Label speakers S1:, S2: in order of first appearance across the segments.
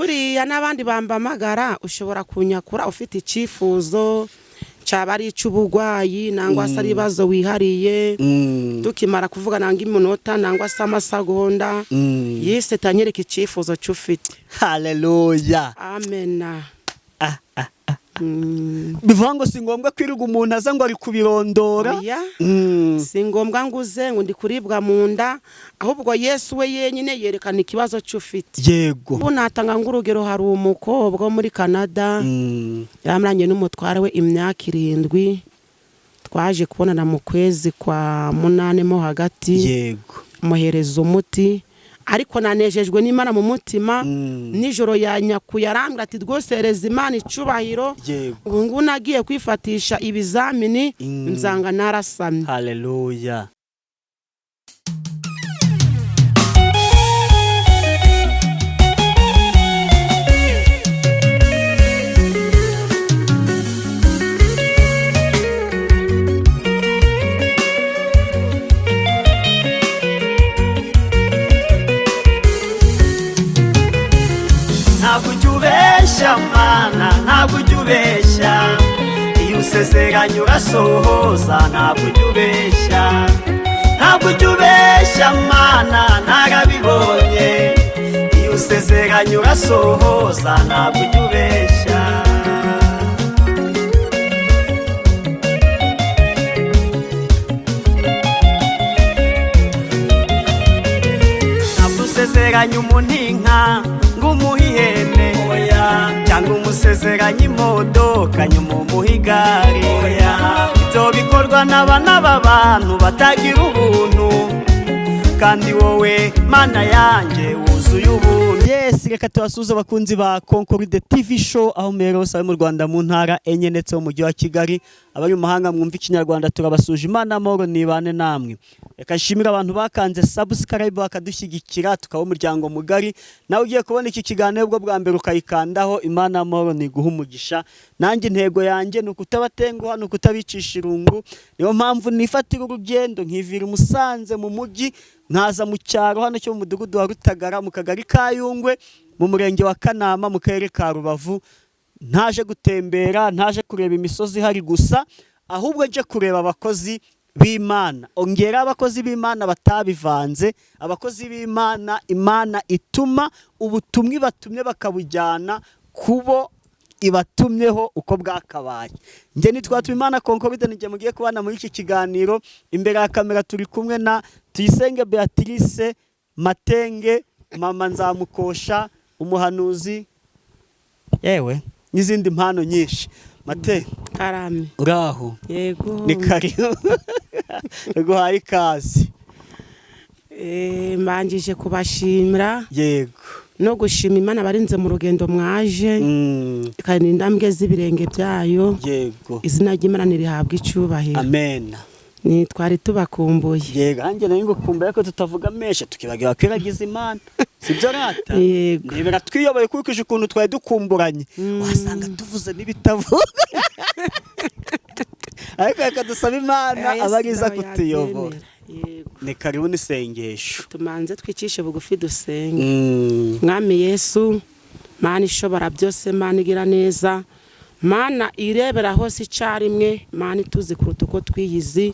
S1: buriya n'abandi bambamagara ushobora kunyakura ufite icifuzo cyaba ari icy'ubugwayi nangwa se ari ibibazo wihariye tukimara kuvuga nanga iminota nangwa se amasegonda yise tanyereka icifuzo cy'ufite.
S2: Haleluya,
S1: amena.
S2: bivuga ngo si ngombwa kwirirwa umuntu aza ngo ari kubirondora.
S1: Si ngombwa ngo uze ngo ndi kuribwa mu nda, ahubwo Yesu we yenyine yerekana ikibazo cy'ufite.
S2: Yego,
S1: ubu natanga ngurugero, hari umukobwa muri Canada yaramranye n'umutware we imyaka 7, twaje kubonana mu kwezi kwa 8 mo hagati.
S2: yego,
S1: muhereza umuti, ariko nanejejwe n'Imana mu mutima. Nijoro yanyakuye arambwira ati rwose hereza Imana icubahiro. Ubu ngubu nagiye kwifatisha ibizamini nzanga narasamye.
S2: haleluya. Ntabwo ujya ubeshya, iyo usezeranye urasohoza. Ntabwo ujya ubeshya, ntabwo ujya ubeshya Mana, narabibonye. Iyo usezeranye urasohoza, ntabwo ujya ubeshya. Ntabwo usezeranye umuntu inka ngo umuhe ihene, cyangwa umusezeranye imodoka nyuma umuhe igare. Ibyo bikorwa n'abana b'abantu batagira ubuntu, kandi wowe Mana yanjye wuzuye ubuntu. Yes, reka tubasuhuze abakunzi ba Concord TV show aho mbere hose mu Rwanda, mu ntara enye ndetse mu mujyi wa Kigali. Abari mu mahanga mwumva ikinyarwanda turabasuje. Imana amahoro nibane namwe. Reka nshimira abantu bakanze subscribe bakadushyigikira tukaba umuryango mugari. Nawe ugiye kubona iki kiganiro bwo bwa mbere ukayikandaho, Imana amahoro niguha umugisha. Nanjye intego yanjye ni ukutabatenguha, ni ukutabicisha irungu. Niyo mpamvu nifatira urugendo nkivira Musanze mu mujyi nkaza mu cyaro hano cyo mu mudugudu wa Rutagara mu kagari ka Yungwe mu murenge wa Kanama mu karere ka Rubavu. Ntaje gutembera, ntaje kureba imisozi hari gusa, ahubwo nje kureba abakozi b'Imana. Ongera abakozi b'Imana batabivanze, abakozi b'Imana Imana ituma ubutumwa batumye bakabujyana kubo ibatumyeho uko bwakabaye. Nge nitwatuma Imana Concord, nige mugiye kubana muri iki kiganiro. Imbere ya kamera turi kumwe na Tuyisenge Beatrice Matenge, mama Nzamukosha, umuhanuzi, yewe n'izindi mpano nyinshi. Mate
S1: karame,
S2: uraho?
S1: yego,
S2: ni karibu. Guhaye ikaze.
S1: mbanjije kubashimira,
S2: yego,
S1: no gushima Imana barinze mu rugendo mwaje, kandi indambwe z'ibirenge byayo.
S2: yego,
S1: izina ry'Imana nirihabwa icubahiro.
S2: amen.
S1: Ni twari tubakumbuye.
S2: Yego, anjye nari ngukumbuye ko tutavuga mesha tukibagira kwiragiza Imana. Sibyo rata?
S1: Yego.
S2: Nibera twiyoboye kurikije ukuntu twari dukumburanye. Wasanga tuvuze n'ibitavuga. Ariko reka dusaba Imana abariza kutuyobora.
S1: Yego.
S2: Ni karibu n'isengesho.
S1: Tumanze twicishe bugufi dusenge. Mwami Yesu, Mana ishobora byose, Mana igira neza, Mana irebera hose icarimwe, Mana ituzi kuruta uko twiyizi.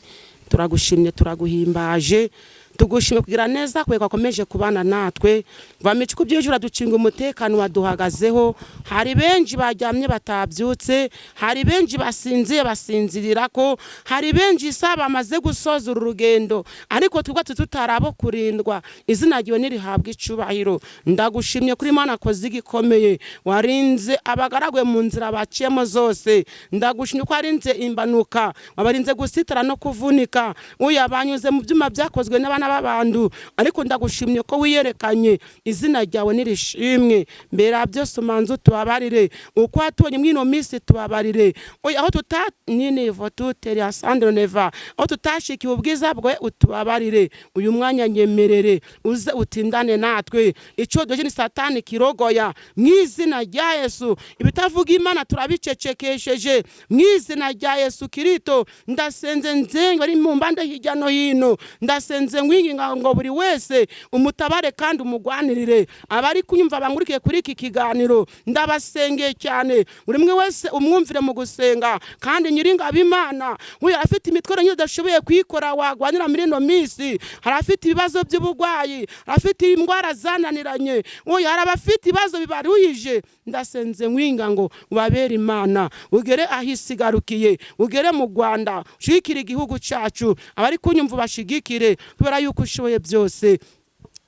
S1: Turagushimye, turaguhimbaje, tugushimye kugira neza kwe kwakomeje kubana natwe. Vamicuku by'ijura ducinga umutekano waduhagazeho. Hari benji bajyamye batabyutse, hari benji basinziye basinzirira ko, hari benji saba amaze gusoza urugendo, ariko tubwa tutarabo kurindwa. Izina ryiwe nirihabwa icubahiro. Ndagushimye kuri Mana kozi gikomeye, warinze abagaragwe mu nzira baciyemo zose. Ndagushimye ko warinze imbanuka, wabarinze gusitara no kuvunika. Uya banyuze mu byuma byakozwe n'abana b'abantu, ariko ndagushimye ko wiyerekanye. Izina ryawe nirishimwe. Mbera byose umanzu tubabarire, uko watubonye mwino minsi tubabarire. Oya aho tutanini votuteri asandro neva, aho tutashikiye ubwiza bwe utubabarire. Uyu mwanya nyemerere uze utindane natwe, ico doje ni satani kirogoya mwizina rya Yesu. Ibitavuga Imana turabicecekesheje mwizina rya Yesu Kirito. Ndasenze nzengo ari mu mbande hirya no hino, ndasenze mwinginga ngo buri wese umutabare kandi umugwanirire. Abari kunyumva bangurikiye kuri iki kiganiro ndabasengeye cyane, buri umwe wese umwumvire mu gusenga, kandi nyiringabo Imana we afite imitwaro nyine udashoboye kuyikora wagwanira muri ino minsi. Hari afite ibibazo by'ubugwayi, afite indwara zananiranye, we hari abafite ibibazo bibaruhije. Ndasenze mwinga ngo ubabere Imana, ugere ahisigarukiye, ugere mu Rwanda, ushigikire igihugu cyacu. Abari kunyumva bashigikire kubera yuko ushoboye byose.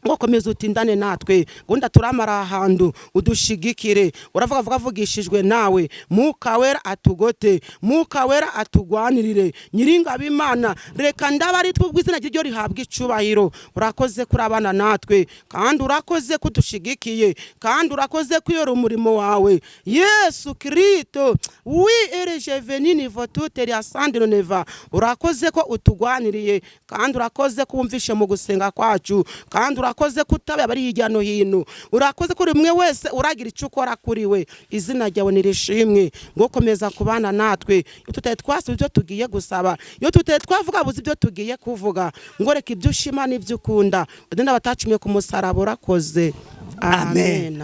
S1: ngo komeza utindane natwe gunda turamara ahantu udushigikire. Uravuga vugishijwe nawe, Mwuka Wera atugote, Mwuka Wera atugwanirire. Nyiringabo Imana, reka ndabari tw'ubwizina ryo rihabwa icubahiro. Urakoze kurabana natwe, kandi urakoze kudushigikiye, kandi urakoze kuyora umurimo wawe. Yesu Kristo, oui je venu niveau tout et ascendre neva. Urakoze ko utugwaniriye, kandi urakoze kumvishe mu gusenga kwacu, kandi urakoze kutabe bari hirya no hino. Urakoze kuri umwe wese uragira icyo ukora kuri we. Izina ryawe nirishimwe, ngo komeza kubana natwe. Iyo tutaye twasubiza ibyo tugiye gusaba, iyo tutaye twavuga buzi ibyo tugiye kuvuga, ngo reka ibyo ushima n'ibyo ukunda. Udenda batacumiye ku musaraba urakoze. Amen.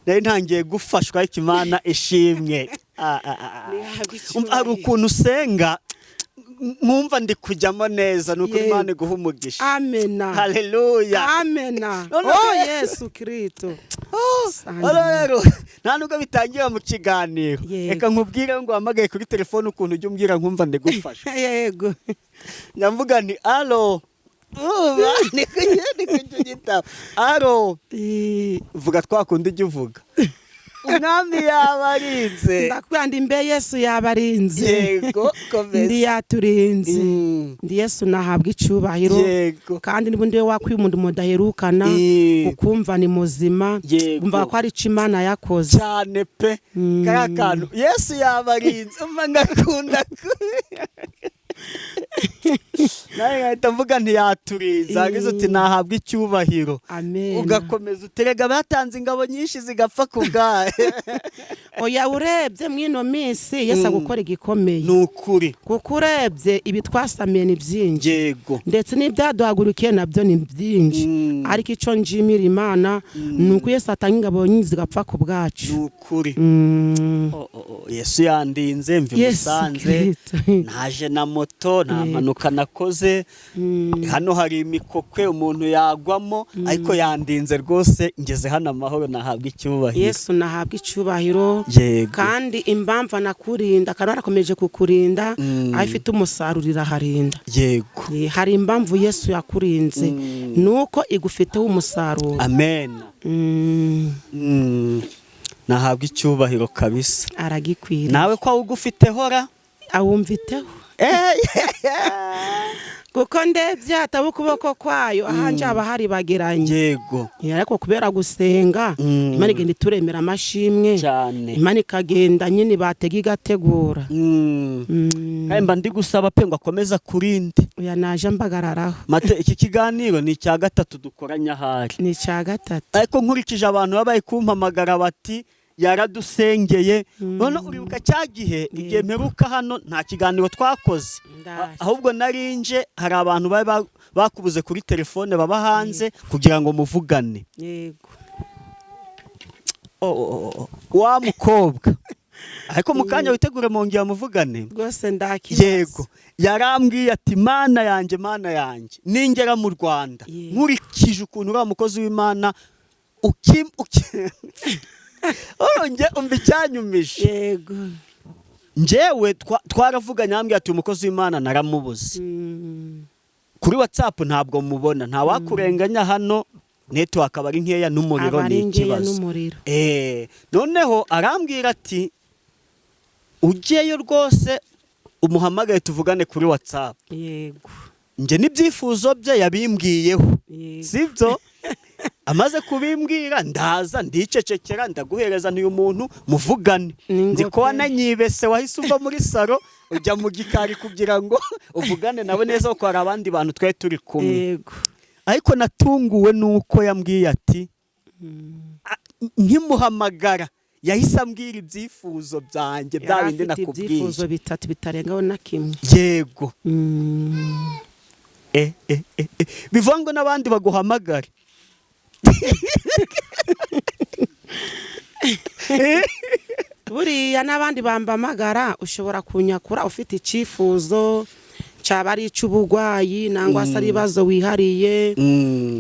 S2: Nari ntangiye gufashwa Imana ishimwe. Ari ukuntu usenga mwumva ndi kujyamo neza, nuko Imana iguha umugisha.
S1: Amen.
S2: Haleluya.
S1: Amen. Oh Yesu Kristo.
S2: Rero nta nubwo bitangira mu kiganiro, reka nkubwire ngo hamagaye kuri telefone ukuntu ujya umbwira nkumva ndigufasha.
S1: Yego.
S2: Nyamvuga ni alo. Alo. Vuga twakundi ujya uvuga. Umwami yabarinze.
S1: Ndakwandi mbe Yesu yabarinze.
S2: Yego, komeza.
S1: Ndi yaturinze. Ndi Yesu nahabwa icubahiro.
S2: Yego.
S1: Kandi nibundi we wakwiye umuntu mudaherukana, ukumva ni muzima, umva ko ari Imana yakoze.
S2: Cyane pe. Kaya kantu Yesu yabarinze, umva ngakunda. Naye ngahita mvuga ntiyaturiza, agize uti nahabwa icyubahiro.
S1: Amen.
S2: Ugakomeza uterega batanze ingabo nyinshi zigapfa kubwaye.
S1: Oya urebye mwino minsi Yesu agukora igikomeye.
S2: Nukuri.
S1: Kuko urebye ibi twasamiye ni byinshi.
S2: Yego.
S1: Ndetse n'ibyaduhagurukiye nabyo ni byinshi. Ariko ico njimira Imana nuko Yesu atanga ingabo nyinshi zigapfa ku bwacu.
S2: Nukuri. Yesu yandinze mvi musanze, naje na moto nta mpanuka nakoze. Hano hari imikokwe umuntu yagwamo, ariko yandinze rwose ngeze hano amahoro, nahabwa icyubahiro.
S1: Yesu nahabwa icyubahiro. Kandi imbamva nakurinda kandi arakomeje kukurinda, afite umusarurira harinda.
S2: Yego.
S1: Hari impamvu Yesu yakurinze, nuko igufiteho umusaruro.
S2: Amen. Nahabwa icyubahiro kabisa.
S1: Aragikwira.
S2: Nawe kwa ugufite hora
S1: awumviteho. Kuko ndebye ataba ukuboko kwayo ahanje abahari bageranye.
S2: Yego.
S1: Ariko kubera gusenga Imana igenda ituremera amashimwe
S2: cyane,
S1: Imana ikagenda nyine batega igategura.
S2: Mba ndi gusaba pe ngo akomeza kurinde.
S1: Oya naje mbagararaho.
S2: Mate iki kiganiro ni cya gatatu dukoranya hari.
S1: Ni cya gatatu.
S2: Ariko nkurikije abantu babaye kumpamagara bati yaradusengeye. None uribuka cyagihe igihe mperuka hano nta kiganiro twakoze, ahubwo narinje hari abantu bakubuze kuri telefone baba hanze kugira ngo muvugane.
S1: Yego.
S2: Wa mukobwa ariko mukanya witegure mongera muvugane
S1: rwose ndakibaza.
S2: Yego. Yarambwiye ati mana yanjye ningera mu Rwanda nkurikije ukuntu uri umukozi w'Imana nje umbicyanyumishe.
S1: Yego.
S2: Njewe twaravuganye ambwiye ati umukozi w'Imana naramubuze. Kuri WhatsApp ntabwo mubona, nta wakurenganya hano, network abari nkeya n'umuriro ni ikibazo. Noneho arambwira ati ugiyeyo rwose umuhamagaye tuvugane kuri WhatsApp.
S1: Yego.
S2: Nje n'ibyifuzo bye yabimbwiyeho. Sibyo? Amaze kubimbwira ndaza ndicecekera ndaguhereza n'uyu muntu muvugane. Nzi ko wananyibese wahise uva muri saro ujya mu gikari kugira ngo uvugane nawe neza ko hari abandi bantu twari turi kumwe.
S1: Yego.
S2: Ariko natunguwe nuko yambwiye ati nkimuhamagara yahise ambwira ibyifuzo byanjye bya bindi nakubwiye.
S1: Ibyifuzo bitatu bitarengaho na kimwe.
S2: Yego. bivuga ngo n'abandi baguhamagare.
S1: buriya n'abandi bambamagara ushobora kunyakura ufite icyifuzo cyaba ari icy'uburwayi nangwa se ari ibibazo wihariye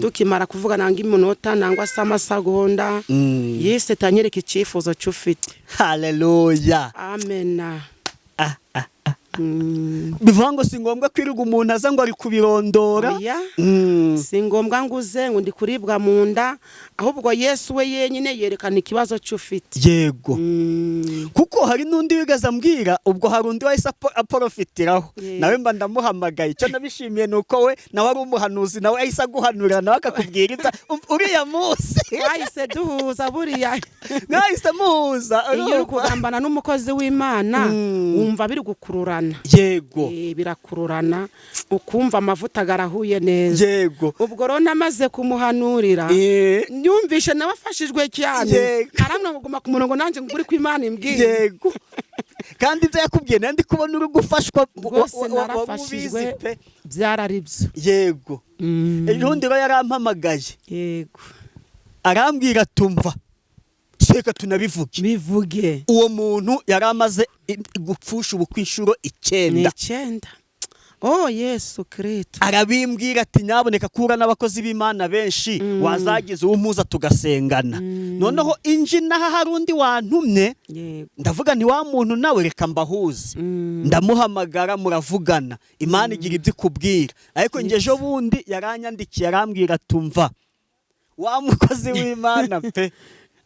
S1: tukimara kuvugana nk'iminota nangwa se amasegonda yese tanyereka icyifuzo cy'ufite.
S2: Haleluya,
S1: amena.
S2: bivuga ngo si ngombwa kwirirwa umuntu aza ngo ari kubirondora.
S1: Si ngombwa ngo uze ngo ndi kuribwa mu nda, ahubwo Yesu we yenyine yerekana ikibazo cy'ufite.
S2: Yego, kuko hari n'undi wigaza mbwira, ubwo hari undi wahise aporofitiraho, nawe mba ndamuhamagaye. Icyo nabishimiye ni uko we nawe ari umuhanuzi, nawe ahise aguhanurira, nawe akakubwira ibyo uriya munsi
S1: wahise duhuza. buriya
S2: mwahise muhuza.
S1: iyo uri kugambana n'umukozi w'Imana wumva biri gukururana.
S2: Yego,
S1: birakururana ukumva amavuta agarahuye neza.
S2: Yego,
S1: ubwo rero namaze kumuhanurira nyumvishe nawe afashijwe cyane, aramwe kuguma ku murongo nanjye nguri ku Imana imbwiye.
S2: Yego, kandi ibyo yakubwiye nandi kubona uri gufashwa
S1: rwose narafashijwe, byararibyo.
S2: Yego, ejobundi rero yarampamagaye.
S1: Yego,
S2: arambwira tumva reka tunabivuge. Uwo muntu yari amaze gupfusha ubukwe inshuro 9.
S1: Oh Yesu Kristo.
S2: Arabimbwira ati nyaboneka kura n'abakozi b'Imana benshi wazagize umuza tugasengana. Noneho inji naha hari undi wantumye, ndavuga nti wa muntu nawe reka mbahuze. Ndamuhamagara muravugana, Imana igira ibyo ikubwira. Ariko ngejo bundi yaranyandikiye arambwira tumva wa mukozi w'Imana pe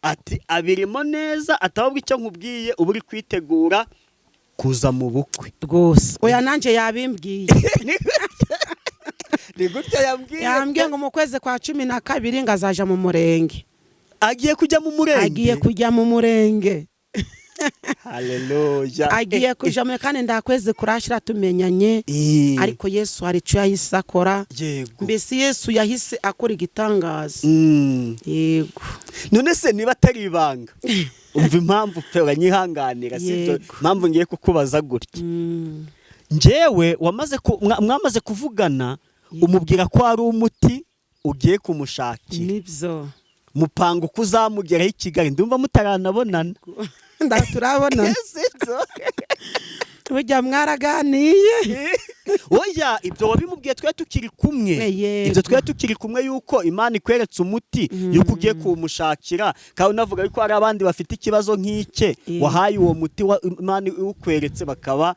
S2: ati abirimo neza, atabwo icyo nkubwiye uba uri kwitegura kuza mu bukwe
S1: rwose. Oya nanjye yabimbwiye.
S2: Ni gutya
S1: yambwiye ngo mu kwezi kwa 12 ngazaja mu murenge.
S2: Agiye kujya mu murenge. Haleluya.
S1: Agiye kuja mu kandi ndakwezi kurashira tumenyanye. Ariko Yesu hari cyo yahise akora. Mbese Yesu yahise akora igitangaza. Yego.
S2: None se niba atari ibanga, umva impamvu pe uranyihanganira, sibyo impamvu ngiye kukubaza gutya. Njewe mwamaze kuvugana, umubwira ko ari umuti ugiye kumushakira.
S1: Nibyo.
S2: Mupanga uko uzamugeraho i Kigali, ndumva mutaranabonana.
S1: Turabonana. Burya mwaraganiye.
S2: Oya, ibyo wabimubwiye twe tukiri kumwe. Ibyo twe tukiri kumwe yuko Imana ikweretse umuti yuko ugiye kumushakira, kandi unavuga yuko hari abandi bafite ikibazo nk'ike, wahaye uwo muti Imana ukweretse bakaba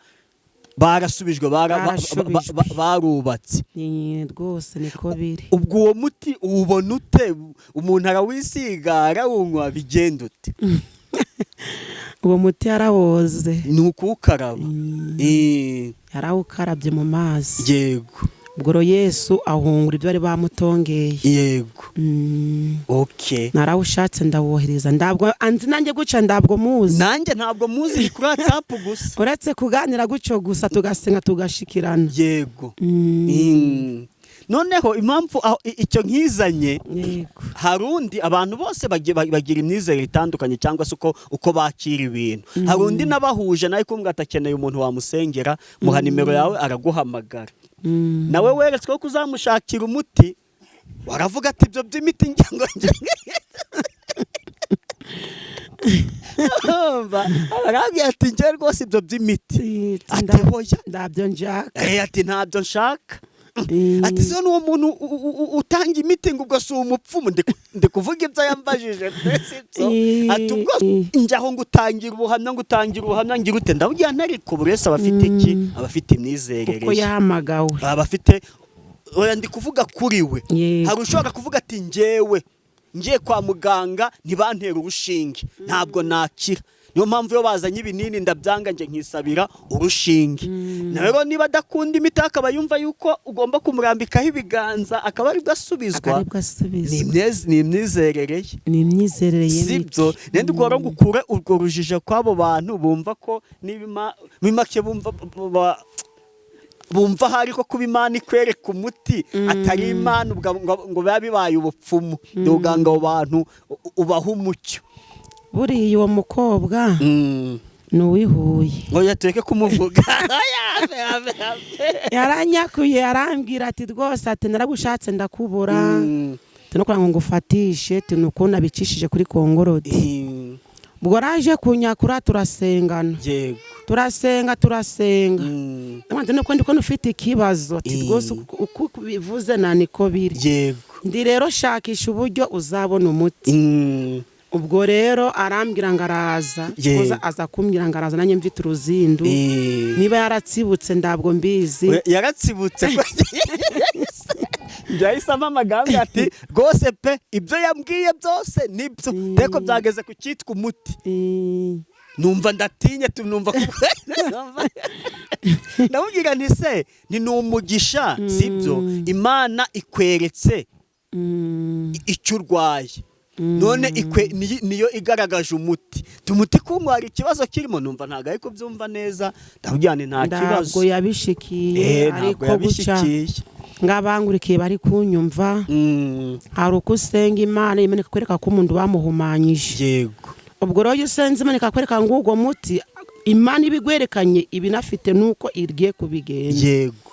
S2: barasubijwe, barubatse.
S1: Rwose niko biri.
S2: Ubwo uwo muti ubona ute? Umuntu arawisiga arawunywa, bigenda ute?
S1: Uwo muti yarawoze.
S2: Ni ukuwukaraba.
S1: Yarawukarabye mu mazi.
S2: Yego.
S1: Ubwo Yesu ahungura ibyo bari bamutongeye.
S2: Yego. Okay.
S1: Narawushatse ndawohereza, ndabwo anzi nanjye guca ndabwo muzi.
S2: Nanjye ntabwo muzi, ni kuri WhatsApp gusa.
S1: Uretse kuganira gucyo gusa tugasenga tugashikirana.
S2: Yego. Noneho impamvu icyo nkizanye, harundi abantu bose bagira imyizerere itandukanye cyangwa se uko bakira ibintu. Harundi nabahuje nawe kumwe atakeneye umuntu wamusengera, muha nimero yawe araguhamagara. Nawe weretswe ko uzamushakira umuti, waravuga ati ibyo by'imiti ngiye aragiye ati ngiye rwose ibyo by'imiti. Ati hoya
S1: ndabyo njaka.
S2: Ati ntabyo nshaka. Ati zo n'uwo muntu utanga imiti ngo ugasuha umupfumu, ndi kuvuga ibyo yambajije twese ibyo. Ati ubwo njyaho ngutangira ubuhamya ngira ute? Ndabwira ntari ko buri wese abafite iki, abafite imyizerere
S1: uko yahamagawe,
S2: abafite. Oya ndi kuvuga kuri we. Hari ushobora kuvuga ati ngiye kwa muganga ntibantera urushinge, ntabwo nakira. Niyo mpamvu yo bazanye ibinini ndabyanga nje nkisabira urushinge. Rero niba adakunda imiti akaba yumva yuko ugomba kumurambikaho ibiganza akaba ari bwasubizwa, ni imyizerere ye. Sibyo, nende ukora gukura urwo rujije kwabo bantu bumva ko nimake bumva hari ko kuba Imana ikwereka umuti atari Imana ngo bibaye ubupfumu. Nduganga abo bantu ubaha umucyo.
S1: Buriya uwo mukobwa n'uwihuye
S2: ngo yateke kumuvuga
S1: yaranyakuye arambwira ati rwose ati naragushatse ndakubura tunokora ngo ngufatishe tunukunda bicishije kuri kongorodi ubwo raje kunyakura turasengana
S2: yego
S1: turasenga nabandi nuko ndiko nufite ikibazo ati rwose uko bivuze niko biri
S2: yego
S1: ndi rero shakisha uburyo uzabona umuti ubwo rero arambwira ngo araza aza kumbwira ngo araza nanjye mfite uruzindu niba yaratsibutse ndabwo mbizi
S2: yaratsibutse Njyahisamo amagambo ati rwose pe ibyo yambwiye byose nibyo reko byageze ku cyitwa umuti numva ndatinye tunumva ndamubwira nti se ni umugisha sibyo Imana ikweretse icyo urwaye none niyo igaragaje umuti tumuti kumwara ikibazo kirimo numva ntago ariko byumva neza ndabwira nti nta kibazo
S1: ntabwo yabishikiye ariko guca ngabangurikiye bari kunyumva hari uko usenga Imana Imana ikwereka ko umuntu bamuhumanyije
S2: yego
S1: ubwo rero usenze Imana ikakwereka ngo ugo muti Imana ibigwerekanye ibinafite nuko irgiye kubigenza
S2: yego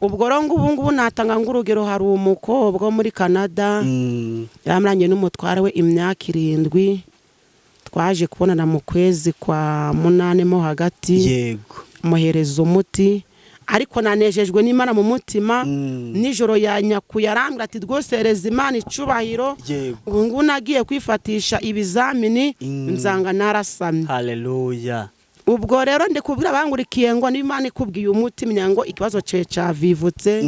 S1: ubwo rero ngubu natanga ngurugero hari umukobwa muri Canada yamranye n'umutware we imyaka 7 twaje kubonana mu kwezi kwa 8 mo hagati
S2: yego
S1: muhereza umuti ariko nanejejwe n'Imana mu mutima nijoro yanyakuye arambwira ati rwose hereza Imana icubahiro ubu nagiye kwifatisha ibizamini nzanga narasamye
S2: haleluya
S1: ubwo rero ndikubwira bangurikiye ngo n'Imana ikubwiye umuti mnyango ikibazo cye cavivutse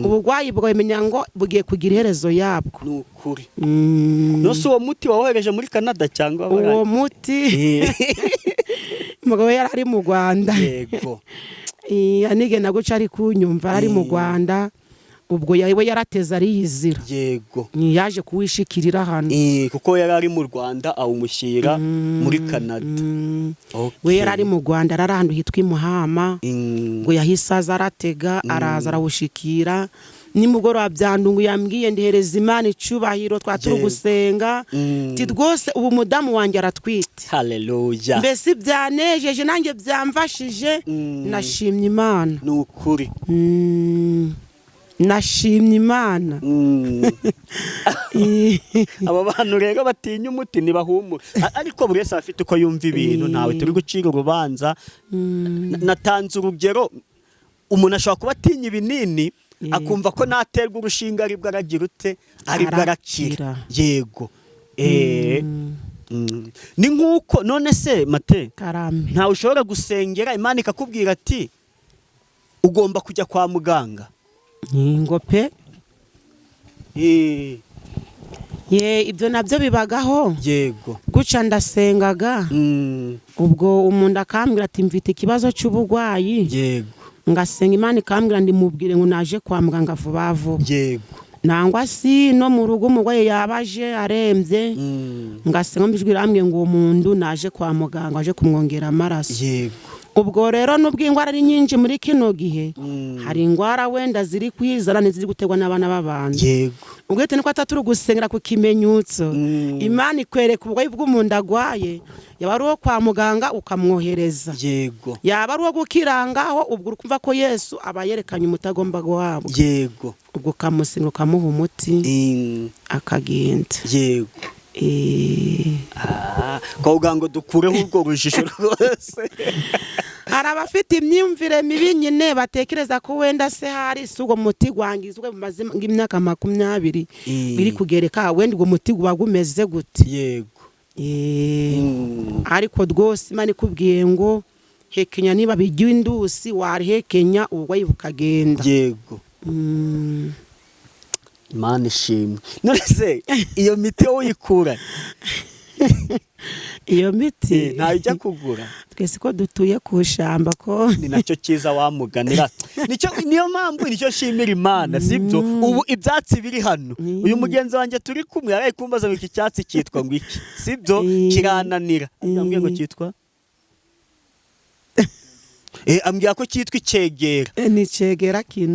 S1: ubugwayi bwo mnyango bugiye kugira iherezo yabwo
S2: nukuri nose uwo muti wawohereje muri Canada cyangwa
S1: uwo muti mugabo yari mu Rwanda
S2: yego
S1: anige naguca ari kunyumva ari mu Rwanda ubwo yawe yarateza ariyizira
S2: yego
S1: yaje kuwishikirira hano
S2: kuko yari ari mu Rwanda awumushyira muri Canada
S1: we yari ari mu Rwanda ararandu hitwa Imuhama ngo yahisaza aratega araza arawushikira nimugoro abyandungu yambwiye ndihereza Imana icubahiro twaturu gusenga ti rwose ubu mudamu wanjye aratwite
S2: haleluya
S1: mbese byanejeje nanjye byamfashije nashimye Imana
S2: nukuri
S1: nashimye Imana
S2: aba bantu rero batinya umuti nibahumura ariko buri wese afite uko yumva ibintu ntawe turi gucira urubanza natanze urugero umuntu ashobora kuba atinya ibinini akumva ko naterwa urushinga aribwo aragira ute aribwo arakira yego ni nkuko none se Mate ntawe ushobora gusengera Imana ikakubwira ati ugomba kujya kwa muganga
S1: ngo pe ibyo nabyo bibagaho
S2: yego
S1: guca ndasengaga ubwo umuntu akambwira ati mfite ikibazo cy'ubugwayi
S2: yego
S1: ngasenga Imana ikambwira ndimubwire ngo naje kwa muganga vuba vuba
S2: yego
S1: nangwa si no mu rugo umugwayi yabaje arembye ngasenga mbijwe rambwe ngo uwo muntu naje kwa muganga aje kumwongera amaraso
S2: yego
S1: ubwo rero nubwo ingwara ari nyinshi muri kino gihe hari ingwara wenda ziri kwizana n'iziri gutegwa n'abana b'abandi
S2: yego
S1: ubwo ete niko ataturu gusengera ku kimenyutso Imana ikwereka ubwo bw'umuntu agwaye yaba ari uwo kwa muganga ukamwohereza
S2: yego
S1: yaba ari uwo gukirangaho ubwo ukumva ko Yesu aba yerekanye umutagomba gwabo
S2: yego
S1: ubwo kamusenga ukamuha umuti akagenda
S2: yego kugira ngo dukureho urwo rujijo rwose
S1: arabafite imyumvire mibi nyine batekereza ko wenda se hari sugo muti gwangizwe bumaze ng'imyaka 20 biri kugereka wenda ugo muti gwagumeze gute
S2: yego
S1: ariko rwose Imana ikubwiye ngo hekenya niba bigiye indusi wari hekenya ubwo bukagenda
S2: yego Imana ishimwe none se iyo miti uyikura
S1: iyo miti
S2: ntayo ujya kugura
S1: twese ko dutuye ku shamba ko
S2: ni nacyo cyiza wamuganira niyo mpamvu nicyo shimira Imana sibyo ubu ibyatsi biri hano uyu mugenzi wanjye turi kumwe yaraye kumbaza ngo iki cyatsi cyitwa ngo iki sibyo kirananira ambwiye ngo cyitwa ambwira ko cyitwa icegera
S1: ni icegera kino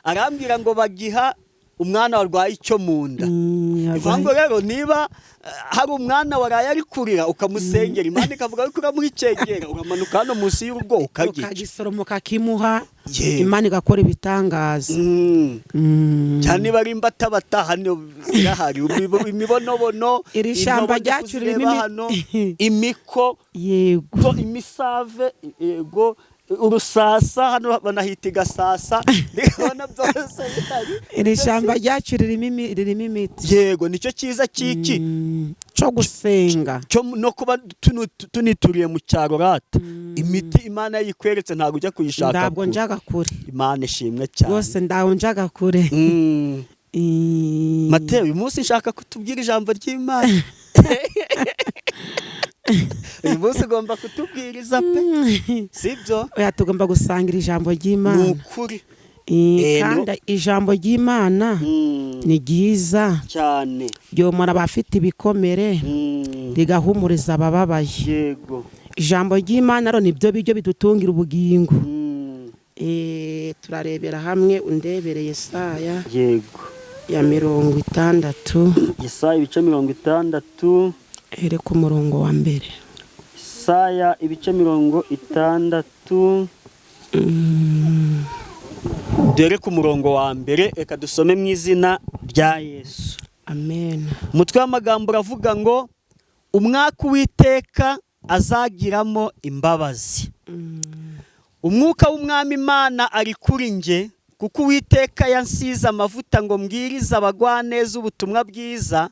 S2: arambwira ngo bagiha umwana warwaye icyo mu nda. Ivango rero niba hari umwana waraye ari kurira ukamusengera, Imana ikavuga ko uramuha icegera, uramanuka hano munsi y'urugo
S1: ukagisoroma ukakimuha, Imana igakora ibitangaza.
S2: Cyane niba ari imbatabata hano irahari, imibonobono,
S1: iri shamba ryacu ririmo
S2: imiko,
S1: yego,
S2: imisave, yego, urusasa hano banahita igasasa, ndibona byose bihari.
S1: Iri shamba ryacu ririmo imiti,
S2: yego, nicyo cyiza cyiki
S1: cyo gusenga,
S2: cyo no kuba tunituriye mu cyaro rata. Imiti Imana yikweretse ntabwo ujya kuyishaka,
S1: ntabwo njaga kure.
S2: Imana ishimwe cyane
S1: rwose, ndaho njaga kure.
S2: Mateo, uyu munsi nshaka kutubwira ijambo ry'Imana. Uyu munsi ugomba kutubwiriza pe, sibyo?
S1: Oya, tugomba gusangira ijambo ry'Imana.
S2: Ni ukuri.
S1: Kandi ijambo ry'Imana ni ryiza
S2: cyane,
S1: ryomora abafite ibikomere, rigahumuriza abababaye.
S2: Yego.
S1: Ijambo ry'Imana rero nibyo biryo bidutungira ubugingo. Turarebera hamwe, undebereye Yesaya.
S2: Yego.
S1: Ya 60.
S2: Yesaya ibice 60.
S1: Ere ku murongo wa mbere.
S2: Yesaya ibice 60. Dore ku murongo wa mbere, reka dusome mu izina rya Yesu.
S1: Amen.
S2: Umutwe w'amagambo uravuga ngo umwaka Uwiteka azagiramo imbabazi. Umwuka w'Umwami Imana ari kuri nge, kuko Uwiteka yansize amavuta ngo mbwirize abagwaneza ubutumwa bwiza.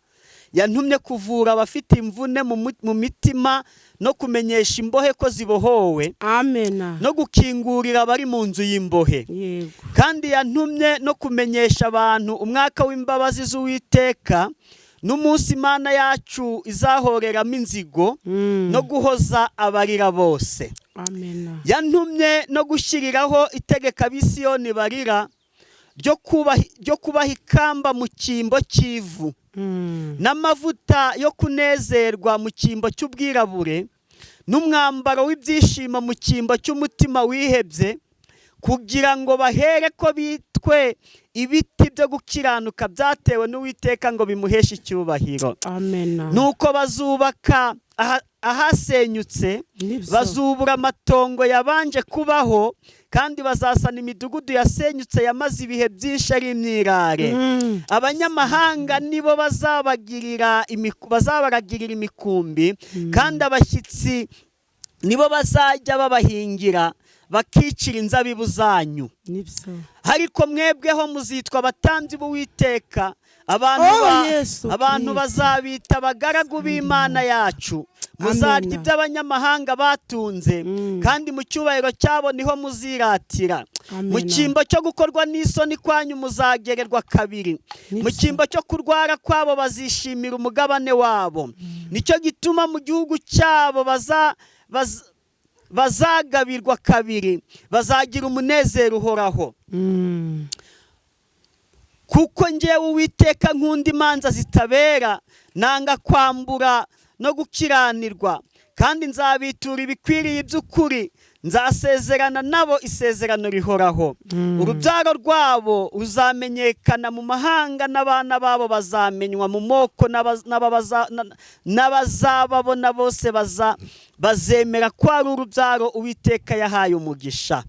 S2: Yantumye kuvura abafite imvune mu mitima, no kumenyesha imbohe ko zibohowe.
S1: Amen.
S2: No gukingurira abari mu nzu y'imbohe.
S1: Yego.
S2: Kandi yantumye no kumenyesha abantu umwaka w'imbabazi z'Uwiteka, n'umunsi Imana yacu izahoreramo inzigo, no guhoza abarira bose.
S1: Amen.
S2: Yantumye no gushyiriraho itegeka ab'Isiyoni barira, ryo kubaha ikamba mu cyimbo cy'ivu, n'amavuta yo kunezerwa mu cyimbo cy'ubwirabure, n'umwambaro w'ibyishimo mu cyimbo cy'umutima wihebye, kugira ngo bahere ko bitwe ibiti byo gukiranuka byatewe n'Uwiteka ngo bimuheshe icyubahiro.
S1: Amen.
S2: Nuko bazubaka ahasenyutse, bazubura amatongo yabanje kubaho, kandi bazasana imidugudu yasenyutse yamaze ibihe byinshi ari imyirare. Abanyamahanga nibo bazabagirira imikumbi, kandi abashyitsi nibo bazajya babahingira, bakicira inzabibu zanyu. Ariko mwebweho muzitwa abatambyi b'Uwiteka, abantu bazabita abagaragu b'Imana yacu. Muzarya iby'abanyamahanga batunze, kandi mu cyubahiro cyabo niho muziratira. Mu cyimbo cyo gukorwa n'isoni kwanyu muzagererwa kabiri, mu cyimbo cyo kurwara kwabo bazishimira umugabane wabo. Nicyo gituma mu gihugu cyabo bazagabirwa kabiri, bazagira umunezero uhoraho. Kuko njyewe Uwiteka nkunda imanza zitabera, nanga kwambura no gukiranirwa, kandi nzabitura ibikwiriye by'ukuri. Nzasezerana nabo isezerano rihoraho. Urubyaro rwabo ruzamenyekana mu mahanga, n'abana babo bazamenywa mu moko, n'abazababona bose bazemera ko ari urubyaro Uwiteka yahaye umugisha.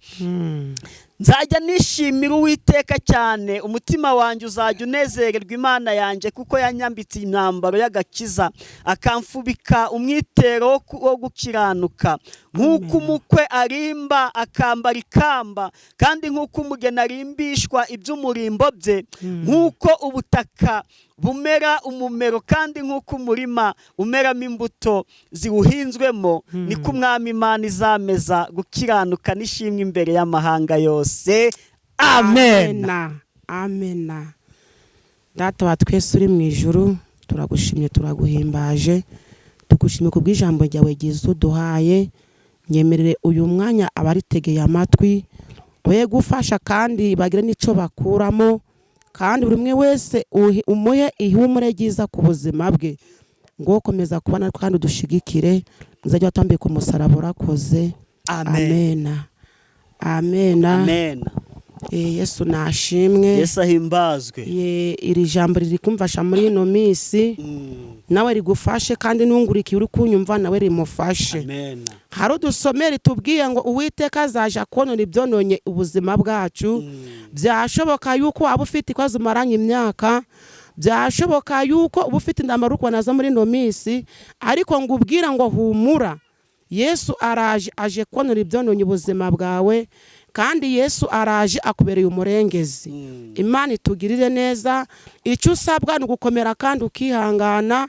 S2: Nzajya nishimira Uwiteka cyane, umutima wanjye uzajya unezererwa Imana yanjye, kuko yanyambitse imyambaro y'agakiza, akamfubika umwitero wo gukiranuka. Nk'uko umukwe arimba akambara ikamba, kandi nk'uko umugeni arimbishwa iby'umurimbo bye, nk'uko ubutaka bumera umumero, kandi nk'uko umurima umeramo imbuto ziwuhinzwemo, niko Umwami Imana izameza gukiranuka n'ishimwe imbere y'amahanga yose. Amen.
S1: Amen. Data wa twese uri mu ijuru, turagushimye, turaguhimbaje, tugushimye ku bw'ijambo ryawe ryiza uduhaye. Nyemerere uyu mwanya abaritegeye amatwi, we gufasha kandi bagire n'icyo bakuramo, kandi buri umwe wese umuhe ihumure ryiza ku buzima bwe, ngo komeza kubana kandi udushigikire, nzajya watambika umusaraba urakoze. Amen. Amen.
S2: Amen.
S1: Yesu nashimwe.
S2: Yesu ahimbazwe.
S1: Iri jambo riri kumfasha muri ino minsi nawe rigufashe kandi nungurikiye uri kunyumva nawe rimufashe.
S2: Amen.
S1: Hari udusomeri tubwiye ngo Uwiteka azaje konona ibyononye ubuzima bwacu. Byashoboka yuko waba ufite ikoze umaranye imyaka, byashoboka yuko uba ufite indamaro nazo muri ino minsi, ariko ngo ubwira ngo humura, Yesu araje aje konora ibyononye ubuzima bwawe, kandi Yesu araje akubereye umurengezi. Imana itugirire neza. Icyo usabwa ni ugukomera kandi ukihangana,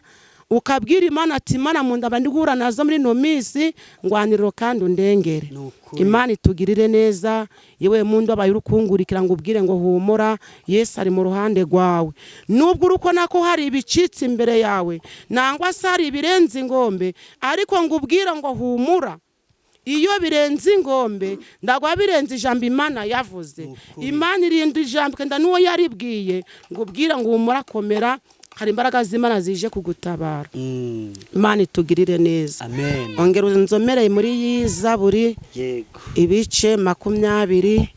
S1: ukabwira Imana ati Imana mu ndaba ndi guhura nazo muri ino minsi, ngwaniriro kandi undengere. Imana itugirire neza. Yewe muntu abaye urukungurikira ngo ubwire ngo humura, Yesu ari mu ruhande rwawe. Nubwo urukona ko hari ibicitse imbere yawe nangwa se hari ibirenze ingombe, ariko ngo ubwire ngo humura. Iyo birenze ingombe ndagwa birenze ijambo Imana yavuze. Imana irinda ijambo kandi nuwo yaribwiye ngo ubwira ngo humura, komera, hari imbaraga z'Imana zije kugutabara. Imana itugirire neza.
S2: Amen.
S1: Ongera unzomereye muri y'Izaburi.
S2: Yego.
S1: Ibice 27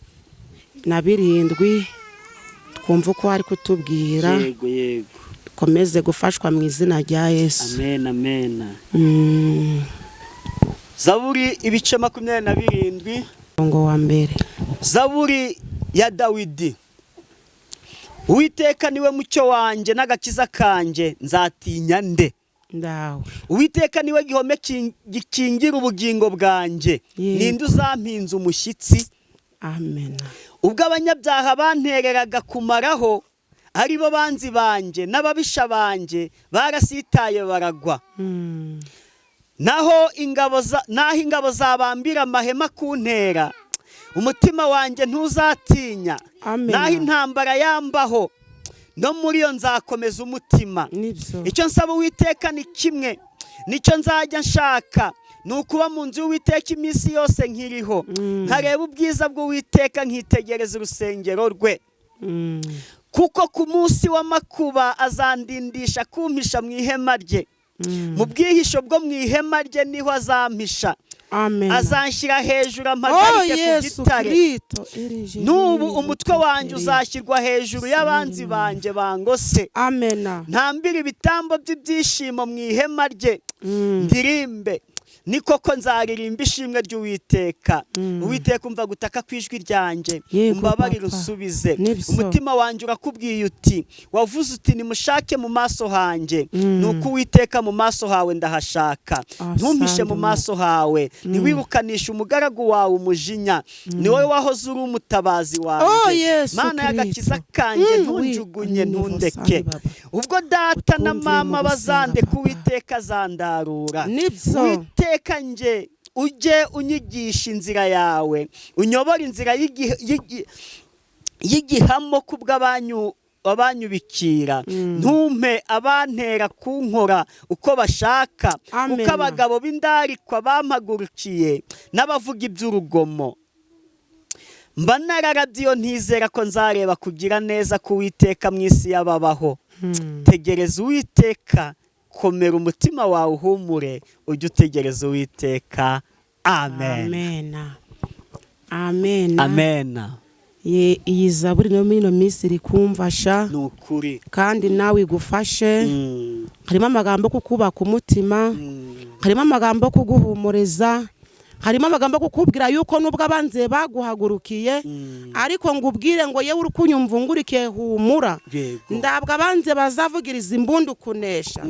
S1: twumva uko ari kutubwira.
S2: Yego yego.
S1: Komeze gufashwa mu izina rya Yesu.
S2: Amen amen. Zaburi ibice 27
S1: ngo wa mbere.
S2: Zaburi ya Dawidi. Uwiteka niwe mucyo wanje n'agakiza kanje, nzatinya nde?
S1: Ndawe.
S2: Uwiteka niwe gihome gikingira ubugingo bwanje, ninde uzampinza umushyitsi?
S1: Amen.
S2: Ubwo abanyabyaha bantereraga kumaraho, ari bo banzi banje n'ababisha banje barasitaye baragwa. Naho ingabo zabambira amahema kuntera, umutima wanjye ntuzatinya. Naho intambara yambaho, no muri yo nzakomeza umutima. Icyo nsaba Uwiteka ni kimwe, nicyo nzajya nshaka, ni ukuba mu nzu y'Uwiteka iminsi yose nkiriho, nkareba ubwiza bw'Uwiteka, nkitegereza urusengero rwe. Kuko ku munsi w'amakuba azandindisha kumpisha mu ihema rye, mu bwihisho bwo mu ihema rye niho azampisha. Azanshyira hejuru ampagarike ku gitare. N'ubu umutwe wanjye uzashyirwa hejuru y'abanzi banjye bangose. Ntambire ibitambo by'ibyishimo mu ihema rye, ndirimbe. Ni koko nzaririmba ishimwe ry'Uwiteka. Uwiteka umva gutaka kw'ijwi ryanjye, umbabarire usubize. Umutima wanjye urakubwiye uti, wavuze uti nimushake mu maso hanjye. Nuko Uwiteka mu maso hawe ndahashaka. Ntumpishe mu maso hawe, ntiwirukanishe umugaragu wawe umujinya. Ni wowe wahoze uri umutabazi wanjye, Mana y'agakiza kanjye, ntunjugunye ntundeke. Ubwo data na mama bazandeka, Uwiteka azandarura. Uwiteka nje ujye unyigisha inzira yawe, unyobora inzira y'igihamo kubw'abanyubikira. Ntumpe abantera kunkora uko bashaka, kuko abagabo b'indarikwa bampagurukiye n'abavuga iby'urugomo. Mba nararabye iyo ntizera ko nzareba kugira neza k'Uwiteka mu isi y'ababaho. Tegereza Uwiteka, komera umutima wawe uhumure, ujye utegereza Uwiteka. Amen.
S1: Amen.
S2: Amen.
S1: Iyi zaburi no muri ino minsi iri kumfasha,
S2: nukuri
S1: kandi nawe igufashe. Harimo amagambo kukubaka umutima, harimo amagambo kuguhumuriza, harimo amagambo kukubwira yuko nubwo abanze baguhagurukiye, ariko ngo ubwire ngo yewe urukunyumva ungurikiye humura, ndabwo abanze bazavugiriza imbundu kunesha.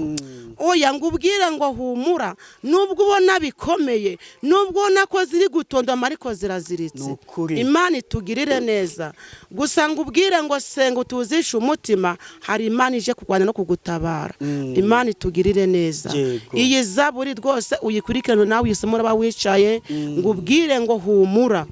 S1: Oya, ngo ubwire ngo humura, nubwo ubona bikomeye, nubwo ubona ko ziri gutondoma ariko ziraziritse. Imana itugirire neza. Gusa ngo ubwire ngo senga utuzishe umutima, hari Imana ije kurwana no kugutabara. Imana itugirire neza. Iyi zaburi rwose uyikurikirane nawe uyisomera bawicaye, ngo ubwire ngo humura.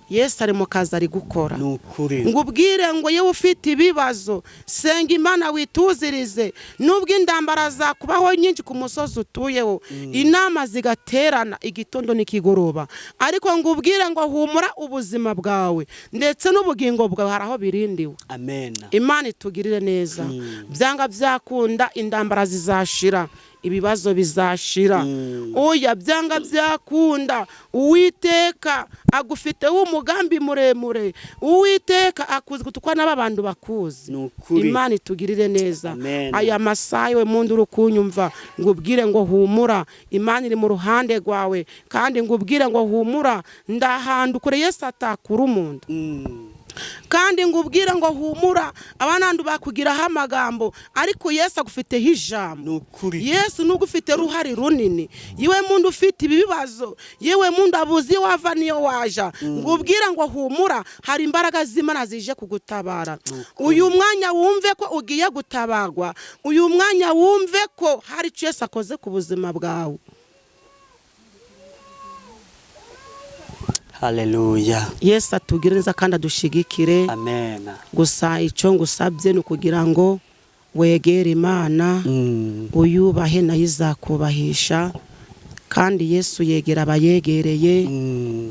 S1: Yesu ari mu kazi ari gukora. Ngo ubwire ngo yewe ufite ibibazo, senga Imana wituzirize. Nubwo indambara zakubaho nyinshi ku musozi utuyeho, inama zigaterana igitondo n'ikigoroba, ariko ngo ubwire ngo humura ubuzima bwawe ndetse n'ubugingo bwawe haraho birindiwe. Imana itugirire neza. Byanga byakunda indambara zizashira, ibibazo bizashira. Oya byanga byakunda, Uwiteka agufiteho umugambi muremure. Uwiteka akuzi kutukwa n'abantu bakuzi. Imana itugirire neza. Aya masaha we muntu urukunyumva ngubwire ngo humura, Imana iri mu ruhande rwawe, kandi ngubwire ngo humura ndahandu kure Yesu atakura umuntu. Kandi ngubwire ngo humura abanandu bakugiraho amagambo, ariko Yesu agufiteho ijambo. Yesu nugufite ruhari runini. Yewe muntu ufite ibibazo, yewe muntu abuzi wava niyo waja, ngubwire ngo humura, hari imbaraga z'Imana zije kugutabara. Uyu mwanya wumve ko ugiye gutabarwa, uyu mwanya wumve ko hari icyo Yesu akoze ku buzima bwawe.
S2: Haleluya.
S1: Yesu atugiririza kandi adushigikire.
S2: Amen.
S1: Gusa icyo ngusabye ni ukugira ngo wegere Imana, uyubahe nayo izakubahisha. Kandi Yesu yegera abayegereye.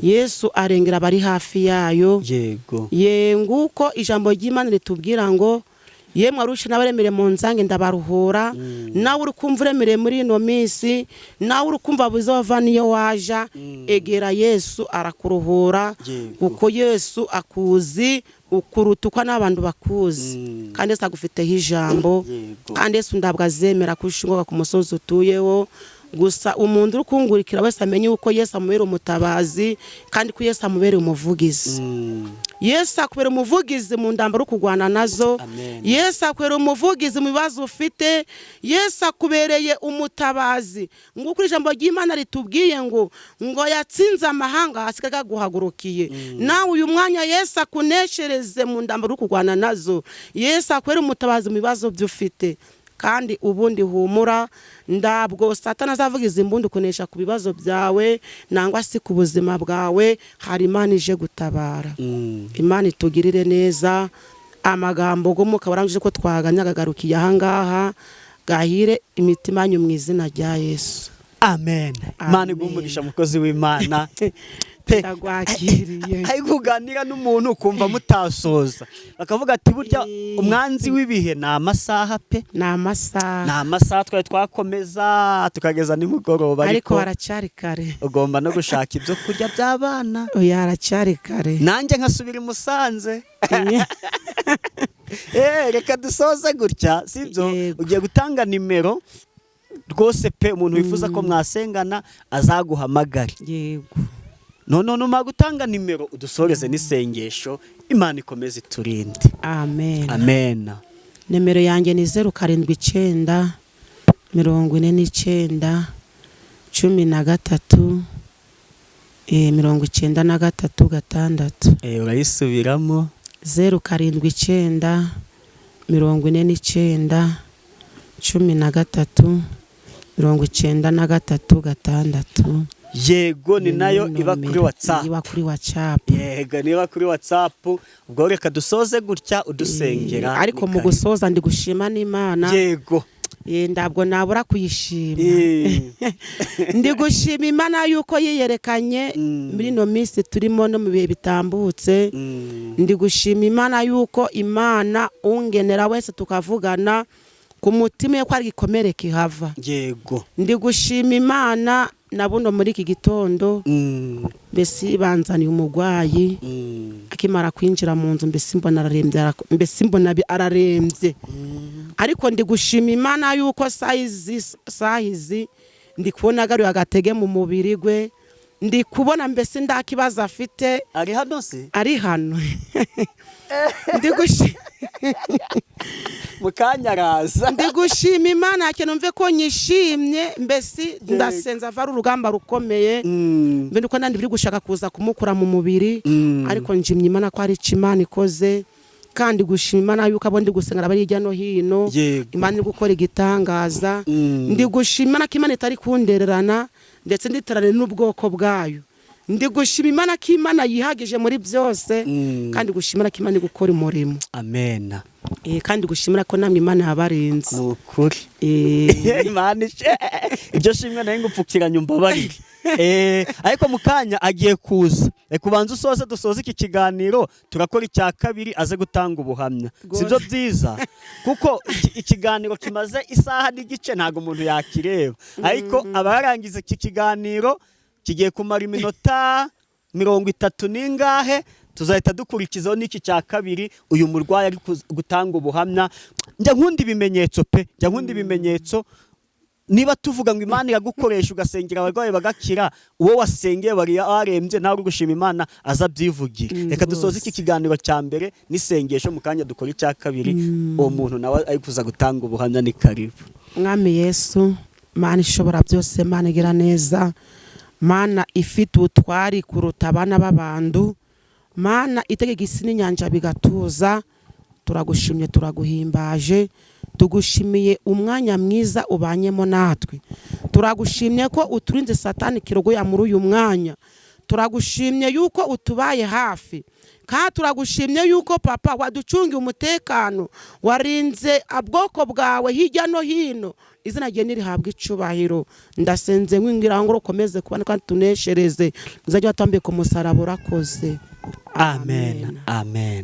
S1: Yesu arengera abari hafi yayo.
S2: Yego.
S1: Nguko ijambo ry'Imana ritubwira ngo yemwe arusha n'abaremere mu nzange ndabaruhura. Nawe uri kumva uremere muri ino minsi, nawe uri kumva buzova niyo waja, egera Yesu arakuruhura. Kuko Yesu akuzi ukurutukwa n'abantu bakuzi. Kandi Yesu agufiteho ijambo. Kandi Yesu ndabwo azemera kushingoka ku musozi utuyeho. Gusa umuntu uri kungurikira wese amenye uko Yesu amubera umutabazi, kandi ko Yesu amubera umuvugizi. Yesu akubera umuvugizi mu ndambaro kugwana nazo. Yesu akubera umuvugizi mu bibazo ufite. Yesu akubereye umutabazi. Nguko ijambo ry'Imana ritubwiye ngo yatsinze amahanga asigaga guhagurukiye. Nawe uyu mwanya Yesu akuneshereze mu ndambaro kugwana nazo. Yesu akubera umutabazi mu bibazo by'ufite. Kandi ubundi humura, ndabwo Satani azavugiza imbunda kunesha ku bibazo byawe nangwa si ku buzima bwawe. Hari Imana ije gutabara. Imana itugirire neza. Amagambo go mukabarangije ko twaganyaga garukiye ahangaha, gahire imitima yanyu mu izina rya Yesu.
S2: Amen. Imana igumugisha mukozi w'Imana. Ari kuganira n'umuntu ukumva mutasoza, bakavuga ati burya umwanzi w'ibihe ni amasaha pe.
S1: Ni
S2: amasaha twari twakomeza tukageza nimugoroba,
S1: ariko haracyari kare.
S2: Ugomba no gushaka ibyo kurya by'abana.
S1: Oya haracyari kare.
S2: Nanjye nkasubira i Musanze. Reka dusoze gutya sibyo. Ugiye gutanga nimero rwose pe, umuntu wifuza ko mwasengana azaguhamagare.
S1: Yego.
S2: Numa gutanga nimero udusoreze n'isengesho. Imana ikomeze iturinde.
S1: Amen.
S2: Amen.
S1: Nimero yanjye ni 079 49 13 93
S2: urayisubiramo.
S1: 079 49 13
S2: Yego, ni nayo iba kuri WhatsApp. Yego, niba kuri WhatsApp. Ubwo reka dusoze gutya udusengera.
S1: Ariko mu gusoza ndi gushima n'Imana.
S2: Yego.
S1: Ndabwo nabura kuyishima. Ndi gushima Imana yuko yiyerekanye muri no minsi turimo no mu bihe bitambutse. Ndi gushima Imana yuko Imana ungenera wese tukavugana ku mutima yo kwari gikomere kihava.
S2: Yego. Ndi
S1: gushima Imana nabuno muri iki gitondo. Mbese banzaniye umugwayi. Akimara kwinjira mu nzu mbese mbona ararembye. Ariko ndi gushima Imana yuko sahizi ndi kubona garuye agatege mu mubiri gwe. Ndi kubona mbese ndakibaza afite.
S2: Ari hano se?
S1: Ari hano. Ndi gushima
S2: mukanyaraza.
S1: Ndi gushima Imana cyane mve ko nyishimye mbese ndasenza ava urugamba rukomeye. Mbe nuko nandi biri gushaka kuza kumukura mu mubiri. Ariko njimye Imana ko ari Imana ikoze. Kandi gushima Imana yuko abondi gusengera bari hirya no hino. Imana iri gukora igitangaza. Ndi gushima Imana ko Imana itari kundererana ndetse nditerane n'ubwoko bwayo. Ndi gushima Imana ko Imana yihagije muri byose. Kandi gushimira ko Imana iri gukora umurimo.
S2: Amen.
S1: Kandi gushimira ko namwe Imana yabarenze.
S2: Ukuri. Imana ibyo shimwe nayo ngupfukiranye umbabarire. ariko mukanya agiye kuza kubanza usoze dusoze iki kiganiro turakora icya kabiri aze gutanga ubuhamya sibyo byiza kuko ikiganiro kimaze isaha n'igice ntago umuntu yakireba ariko abarangiza iki kiganiro kigiye kumara iminota 30 n'ingahe tuzahita dukurikizaho n'iki cya kabiri uyu murwayi ari gutanga ubuhamya njya nkunda ibimenyetso niba tuvuga ngo Imana iragukoresha ugasengera abarwayi bagakira uwo wasengeye bari arembye ntago gushima Imana azabyivugira reka dusoze iki kiganiro cya mbere n'isengesho mu kanya dukora icya kabiri uwo muntu nawe ari kuza gutanga ubuhamya ni karibu.
S1: Mwami Yesu Mana ishobora byose, Mana igira neza, Mana ifite ubutwari kuruta abana b'abantu, Mana itegeka isi n'inyanja bigatuza, turagushimye turaguhimbaje, tugushimiye umwanya mwiza ubanyemo natwe, turagushimye ko uturinze Satani kirogoya muri uyu mwanya, turagushimye yuko utubaye hafi, kandi turagushimye yuko papa waducungiye umutekano, warinze abwoko bwawe hirya no hino, izina rye nirihabwa icubahiro. Ndasenze nkwingira ngo ukomeze kubana kandi tuneshereze, uzajya watambika umusaraba urakoze.
S2: Amen.